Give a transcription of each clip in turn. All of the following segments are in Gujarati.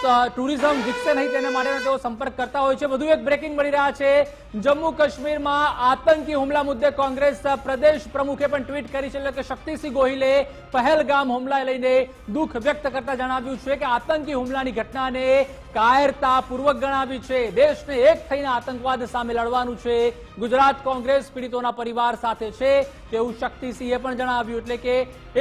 ટુરિઝમ વિકસે નહીં તેને માટે તેઓ સંપર્ક કરતા હોય છે। વધુ એક બ્રેકિંગ મળી રહ્યા છે। જમ્મુ કાશ્મીરમાં આતંકી હુમલા મુદ્દે કોંગ્રેસ પ્રદેશ પ્રમુખે પણ ટ્વીટ કરી છે, એટલે કે શક્તિસિંહ ગોહિલે પહેલગામ હુમલા લઈને દુઃખ વ્યક્ત કરતા જણાવ્યું છે કે આતંકી હુમલાની ઘટનાને કાયરતાપૂર્વક ગણાવી છે। દેશને એક થઈને આતંકવાદ સામે લડવાનું છે। ગુજરાત કોંગ્રેસ પીડિતોના પરિવાર સાથે છે તેવું શક્તિસિંહે પણ જણાવ્યું। એટલે કે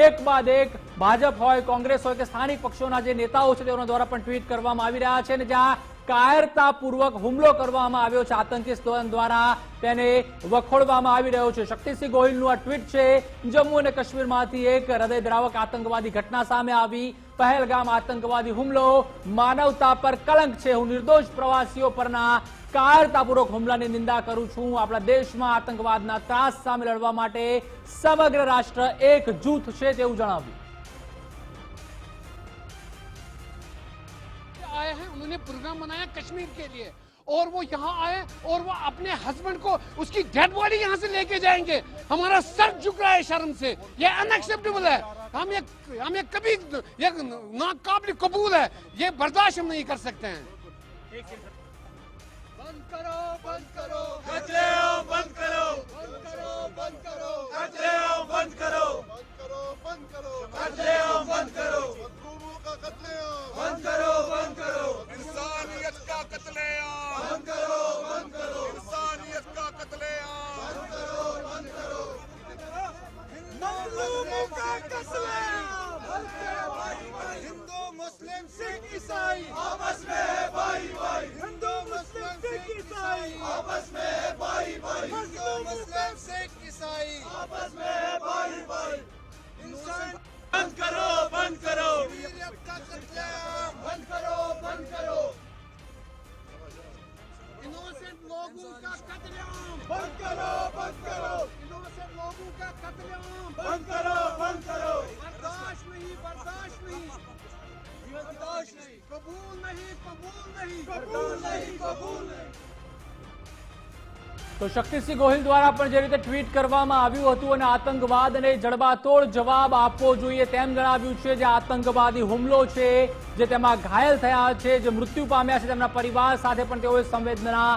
એક બાદ એક ભાજપ હોય, કોંગ્રેસ હોય કે સ્થાનિક પક્ષોના જે નેતાઓ છે તેઓના દ્વારા પણ ટ્વીટ કરવામાં આવી રહ્યા છે, અને જ્યાં કાયરતાપૂર્વક હુમલો કરવામાં આવ્યો છે આતંકી સ્લોગન દ્વારા તેને વખોડવામાં આવી રહ્યો છે। શક્તિસિંહ ગોહિલનું આ ટ્વીટ છે। જમ્મુ અને કાશ્મીરમાંથી એક હૃદયદ્રાવક આતંકવાદી ઘટના સામે આવી। પહેલગામ આતંકવાદી હુમલો માનવતા પર કલંક છે। હું નિર્દોષ પ્રવાસીઓ પરના કાયરતાપૂર્વક હુમલાની નિંદા કરું છું। આપણા દેશમાં આતંકવાદના ત્રાસ સામે લડવા માટે સમગ્ર રાષ્ટ્ર એક જૂથ છે તેવું જણાવ્યું। आए हैं, उन्होंने प्रोग्राम बनाया कश्मीर के लिए और वो यहाँ आए और वो अपने हस्बैंड को उसकी डेड बॉडी यहाँ से लेके जाएंगे। हमारा सर झुक रहा है शर्म से, ये अनएक्सेप्टेबल है। हमें कभी ये नाकाबिल कबूल है, ये बर्दाश्त हम नहीं कर सकते हैं। बंद करो, बंद करो, कत्लेआम बंद करो, बंद करो, बंद करो, कत्लेआम बंद करो, बंद करो, बंद करो, कत्लेआम बंद करो, मजलूमों का कत्लेआम बंद करो, बंद करो, इंसानियत का कत्लेआम बंद करो, बंद करो, इंसानियत का कत्लेआम बंद करो, बंद करो, मजलूमों का कत्लेआम बंद करो, भाई भाई, हिंदू मुस्लिम सिख ईसाई आपस में है भाई भाई, हिंदू मुस्लिम सिख ईसाई आपस में है भाई भाई, हिंदू मुस्लिम सिख ईसाई आपस में है भाई भाई, इंसान बंद करो, बंद करो, वीरियत का कत्लेआम बंद करो, बंद करो, इनोसेंट लोगों का कत्लेआम बंद करो, बंद करो, इनोसेंट लोगों का कत्लेआम बंद करो, बंद करो, बर्दाश्त नहीं, बर्दाश्त नहीं, बर्दाश्त नहीं, कबूल नहीं, कबूल नहीं, कबूल नहीं, कबूल नहीं। તો શક્તિસિંહ ગોહિલ દ્વારા પણ જે રીતે ટ્વીટ કરવામાં આવ્યું હતું અને આતંકવાદને જડબાતોડ જવાબ આપવો જોઈએ તેમ જણાવ્યું છે। જે આતંકવાદી હુમલો છે, જે તેમાં ઘાયલ થયા છે, જે મૃત્યુ પામ્યા છે, તેમના પરિવાર સાથે પણ તેઓએ સંવેદના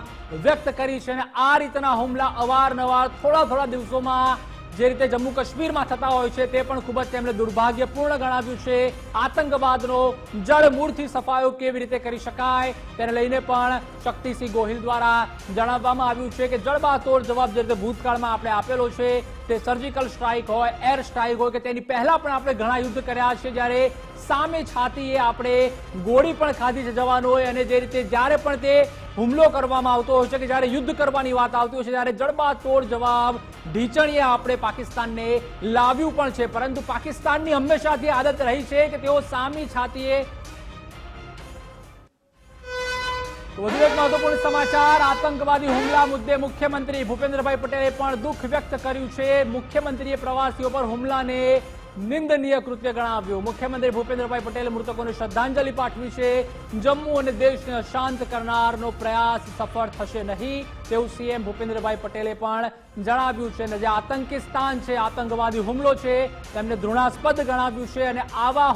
વ્યક્ત કરી છે। અને આ રીતના હુમલા અવારનવાર થોડા દિવસોમાં જે રીતે જમ્મુ કાશ્મીરમાં થતા હોય છે તે પણ ખૂબ જ તેમણે દુર્ભાગ્યપૂર્ણ ગણાવ્યું છે। આતંકવાદનો જડમૂળથી સફાયો કેવી રીતે કરી શકાય તેને લઈને પણ શક્તિસિંહ ગોહિલ દ્વારા જણાવવામાં આવ્યું છે કે જડબાતોડ જવાબ જે રીતે ભૂતકાળમાં આપણે આપેલો છે તે સર્જિકલ સ્ટ્રાઇક હોય, એર સ્ટ્રાઇક હોય કે તેની પહેલા પણ આપણે ઘણા યુદ્ધ કર્યા છે, જ્યારે સામે છાતીએ આપણે ગોળી પણ ખાધી છે જવાનોએ, અને જે રીતે જ્યારે પણ તે હુમલો કરવામાં આવતો હોય છે કે જ્યારે યુદ્ધ કરવાની વાત આવતી હોય છે ત્યારે જડબાતોડ જવાબ ઢીચણીએ આપણે પાકિસ્તાનને લાવ્યું પણ છે। પરંતુ પાકિસ્તાનની હંમેશાથી આદત રહી છે કે તેઓ સામી છાતીએ। વધુ એક મહત્વપૂર્ણ સમાચાર, આતંકવાદી હુમલા મુદ્દે મુખ્યમંત્રી ભૂપેન્દ્રભાઈ પટેલે પણ દુઃખ વ્યક્ત કર્યું છે। મુખ્યમંત્રીએ પ્રવાસીઓ પર હુમલાને નિંદનીય કૃત્ય ગણાવ્યું। મુખ્યમંત્રી ભૂપેન્દ્રભાઈ પટેલે મૃતકોને શ્રદ્ધાંજલિ પાઠવી છે। જમ્મુ અને દેશને અશાંત કરનારનો પ્રયાસ સફળ થશે નહીં તેવું સીએમ ભૂપેન્દ્રભાઈ પટેલે પણ જણાવ્યું છે। અને જે આતંકિસ્તાન છે, આતંકવાદી હુમલો છે તેમને ઘૃણાસ્પદ ગણાવ્યું છે અને આવા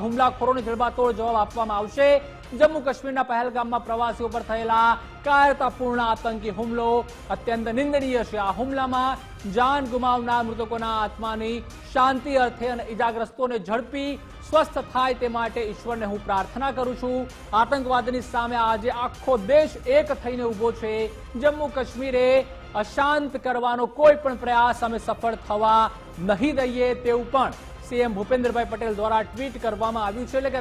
હુમલાખોરોને જડબાતોડ જવાબ આપવામાં આવશે। જમ્મુ કાશ્મીરના પહેલગામમાં પ્રવાસીઓ પર થયેલા કાયરતાપૂર્ણ આતંકી હુમલો અત્યંત નિંદનીય છે। આ હુમલામાં જાન ગુમાવનાર મૃતકોના આત્માની શાંતિ અર્થે અને ઇજાગ્રસ્તોને ઝડપી સ્વસ્થ થાય તે માટે ઈશ્વરને હું પ્રાર્થના કરું છું। આતંકવાદની સામે આજે આખો દેશ એક થઈને ઊભો છે। જમ્મુ કાશ્મીરે અશાંત કરવાનો કોઈ પણ પ્રયાસ અમે સફળ થવા નહીં દઈએ તેવું પણ સીએમ ભૂપેન્દ્રભાઈ પટેલ દ્વારા ટ્વીટ કરવામાં આવ્યું છે। એટલે કે